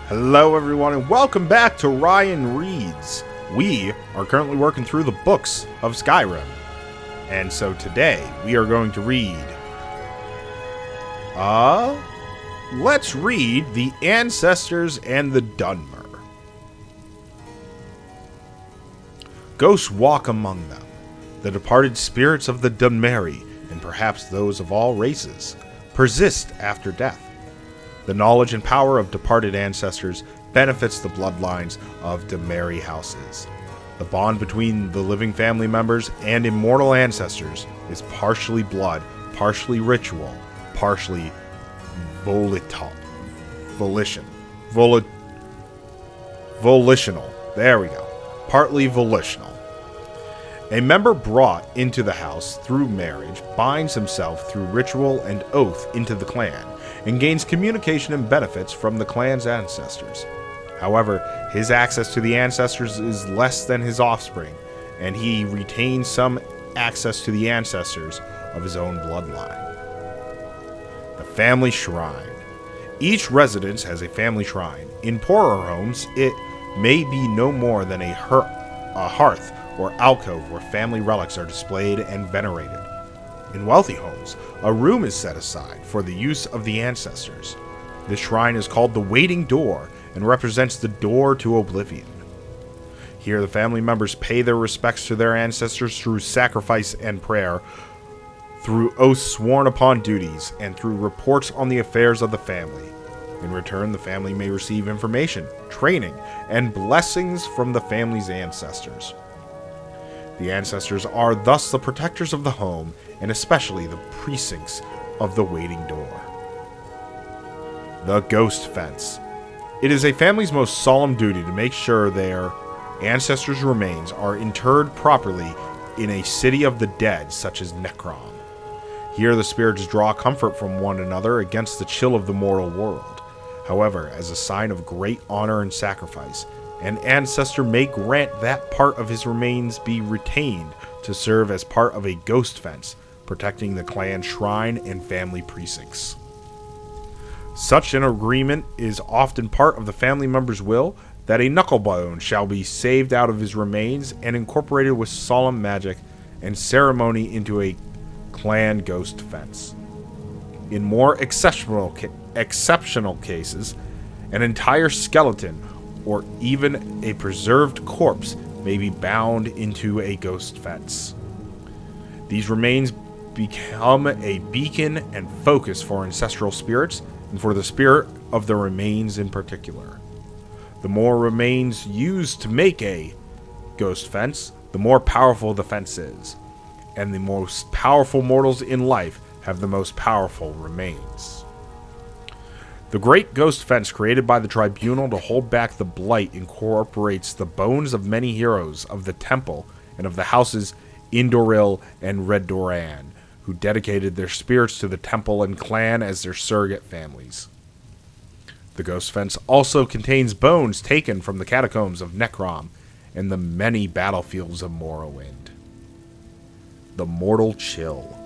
Hello everyone and welcome back to Ryan Reads. We are currently working through the books of Skyrim. And so today we are going to read... let's read The Ancestors and the Dunmer. Ghosts walk among them, the departed spirits of the Dunmeri, and perhaps those of all races, persist after death. The knowledge and power of departed ancestors benefits the bloodlines of Dunmeri houses. The bond between the living family members and immortal ancestors is partially blood, partially ritual, partially volitional. There we go. Partly volitional. A member brought into the house through marriage binds himself through ritual and oath into the clan, and gains communication and benefits from the clan's ancestors. However, his access to the ancestors is less than his offspring, and he retains some access to the ancestors of his own bloodline. The Family Shrine. Each residence has a family shrine. In poorer homes, it may be no more than a hearth or alcove where family relics are displayed and venerated. In wealthy homes, a room is set aside for the use of the ancestors. This shrine is called the Waiting Door and represents the door to oblivion. Here, the family members pay their respects to their ancestors through sacrifice and prayer, through oaths sworn upon duties, and through reports on the affairs of the family. In return, the family may receive information, training, and blessings from the family's ancestors. The ancestors are thus the protectors of the home, and especially the precincts of the Waiting Door. The Ghost Fence. It is a family's most solemn duty to make sure their ancestors' remains are interred properly in a city of the dead, such as Necrom. Here the spirits draw comfort from one another against the chill of the mortal world. However, as a sign of great honor and sacrifice, an ancestor may grant that part of his remains be retained to serve as part of a ghost fence, protecting the clan shrine and family precincts. Such an agreement is often part of the family member's will that a knucklebone shall be saved out of his remains and incorporated with solemn magic and ceremony into a clan ghost fence. In more exceptional cases, an entire skeleton or even a preserved corpse may be bound into a ghost fence. These remains become a beacon and focus for ancestral spirits, and for the spirit of the remains in particular. The more remains used to make a ghost fence, the more powerful the fence is, and the most powerful mortals in life have the most powerful remains. The Great Ghost Fence, created by the Tribunal to hold back the Blight, incorporates the bones of many heroes of the Temple and of the houses Indoril and Reddoran, who dedicated their spirits to the Temple and clan as their surrogate families. The Ghost Fence also contains bones taken from the catacombs of Necrom and the many battlefields of Morrowind. The Mortal Chill.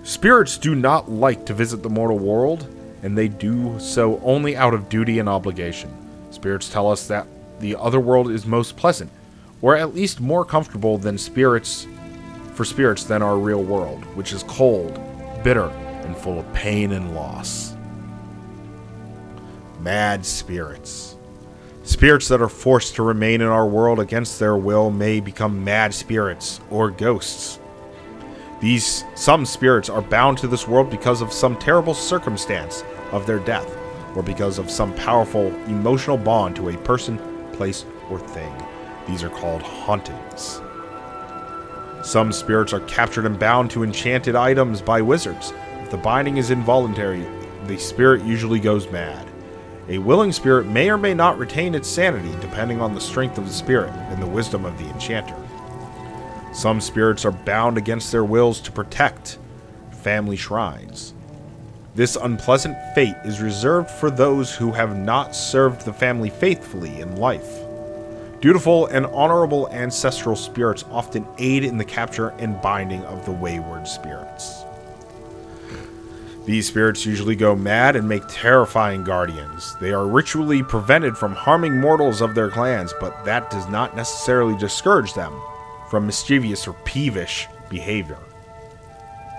Spirits do not like to visit the mortal world, and they do so only out of duty and obligation. Spirits tell us that the other world is most pleasant, or at least more comfortable than spirits than our real world, which is cold, bitter, and full of pain and loss. Mad spirits. Spirits that are forced to remain in our world against their will may become mad spirits or ghosts. Some spirits are bound to this world because of some terrible circumstance of their death, or because of some powerful emotional bond to a person, place, or thing. These are called hauntings. Some spirits are captured and bound to enchanted items by wizards. If the binding is involuntary, the spirit usually goes mad. A willing spirit may or may not retain its sanity, depending on the strength of the spirit and the wisdom of the enchanter. Some spirits are bound against their wills to protect family shrines. This unpleasant fate is reserved for those who have not served the family faithfully in life. Dutiful and honorable ancestral spirits often aid in the capture and binding of the wayward spirits. These spirits usually go mad and make terrifying guardians. They are ritually prevented from harming mortals of their clans, but that does not necessarily discourage them from mischievous or peevish behavior.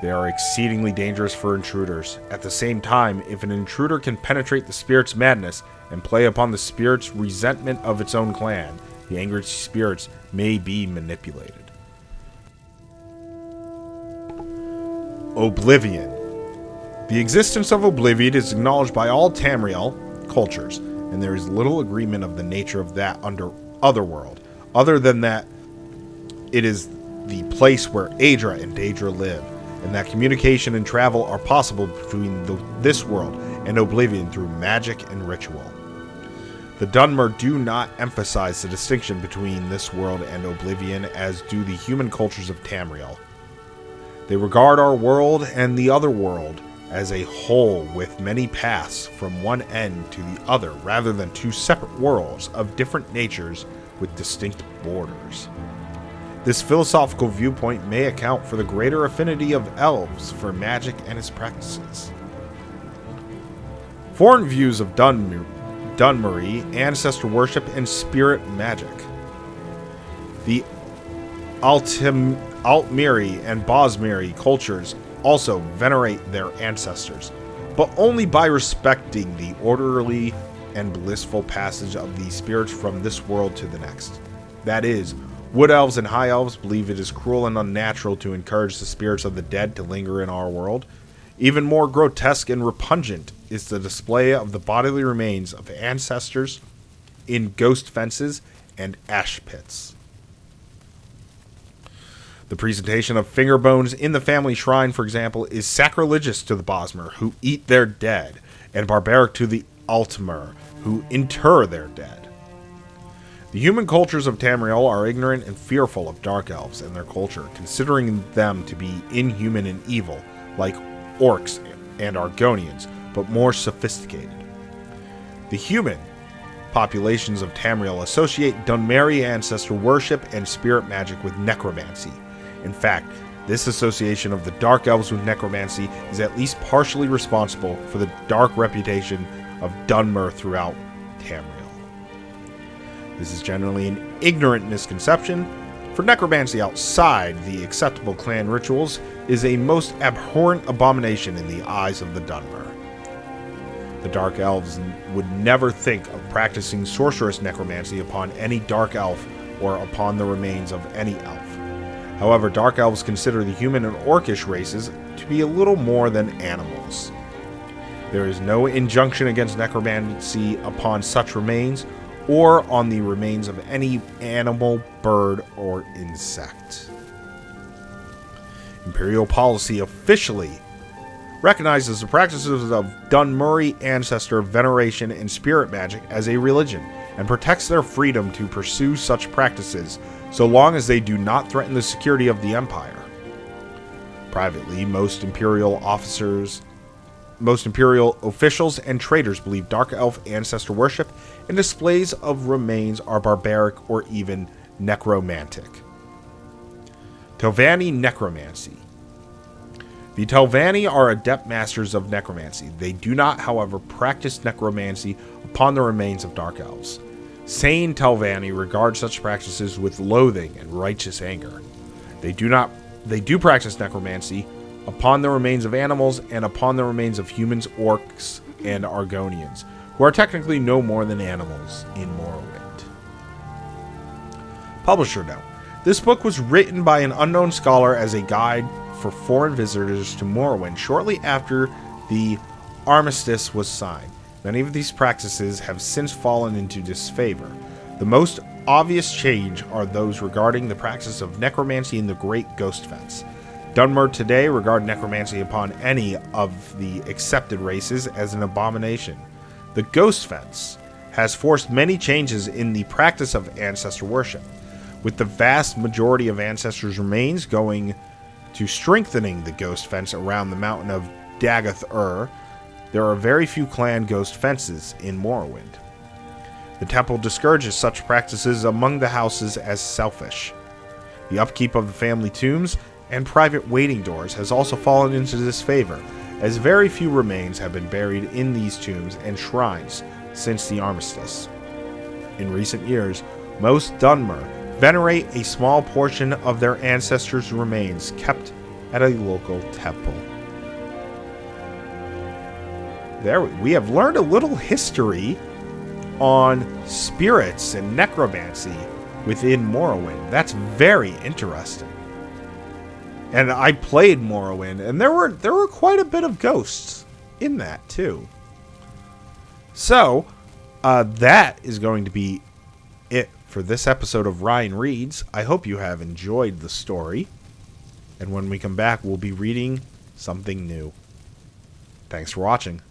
They are exceedingly dangerous for intruders. At the same time, if an intruder can penetrate the spirit's madness and play upon the spirit's resentment of its own clan, the angry spirits may be manipulated. Oblivion. The existence of Oblivion is acknowledged by all Tamriel cultures, and there is little agreement of the nature of that under Otherworld, other than that it is the place where Aedra and Daedra live, and that communication and travel are possible between this world and Oblivion through magic and ritual. The Dunmer do not emphasize the distinction between this world and Oblivion as do the human cultures of Tamriel. They regard our world and the other world as a whole with many paths from one end to the other rather than two separate worlds of different natures with distinct borders. This philosophical viewpoint may account for the greater affinity of elves for magic and its practices. Foreign views of Dunmery, ancestor worship, and spirit magic. The Altmiri and Bosmiri cultures also venerate their ancestors, but only by respecting the orderly and blissful passage of the spirits from this world to the next. That is, Wood Elves and High Elves believe it is cruel and unnatural to encourage the spirits of the dead to linger in our world. Even more grotesque and repugnant is the display of the bodily remains of ancestors in ghost fences and ash pits. The presentation of finger bones in the family shrine, for example, is sacrilegious to the Bosmer, who eat their dead, and barbaric to the Altmer, who inter their dead. The human cultures of Tamriel are ignorant and fearful of dark elves and their culture, considering them to be inhuman and evil, like orcs and Argonians, but more sophisticated. The human populations of Tamriel associate Dunmeri ancestor worship and spirit magic with necromancy. In fact, this association of the Dark Elves with necromancy is at least partially responsible for the dark reputation of Dunmer throughout Tamriel. This is generally an ignorant misconception, for necromancy outside the acceptable clan rituals is a most abhorrent abomination in the eyes of the Dunmer. The Dark Elves would never think of practicing sorcerous necromancy upon any Dark Elf or upon the remains of any elf. However, Dark Elves consider the human and orcish races to be a little more than animals. There is no injunction against necromancy upon such remains, or on the remains of any animal, bird, or insect. Imperial policy officially recognizes the practices of Dunmeri ancestor veneration and spirit magic as a religion, and protects their freedom to pursue such practices so long as they do not threaten the security of the Empire. Privately, most Imperial officials and traders believe Dark Elf ancestor worship and displays of remains are barbaric or even necromantic. Telvanni necromancy. The Telvanni are adept masters of necromancy. They do not, however, practice necromancy upon the remains of Dark Elves. Sane Telvanni regard such practices with loathing and righteous anger. They do practice necromancy upon the remains of animals and upon the remains of humans, orcs, and Argonians, who are technically no more than animals in Morrowind. Publisher note: this book was written by an unknown scholar as a guide for foreign visitors to Morrowind shortly after the armistice was signed. Many of these practices have since fallen into disfavor. The most obvious change are those regarding the practice of necromancy in the Great Ghost Fence. Dunmer today regard necromancy upon any of the accepted races as an abomination. The Ghost Fence has forced many changes in the practice of ancestor worship, with the vast majority of ancestors' remains going to strengthening the Ghost Fence around the mountain of Dagath-Ur. There are very few clan ghost fences in Morrowind. The temple discourages such practices among the houses as selfish. The upkeep of the family tombs and private waiting doors has also fallen into disfavor, as very few remains have been buried in these tombs and shrines since the armistice. In recent years, most Dunmer venerate a small portion of their ancestors' remains kept at a local temple. There we have learned a little history on spirits and necromancy within Morrowind. That's very interesting. And I played Morrowind, and there were quite a bit of ghosts in that too. So, that is going to be it for this episode of Ryan Reads. I hope you have enjoyed the story. And when we come back, we'll be reading something new. Thanks for watching.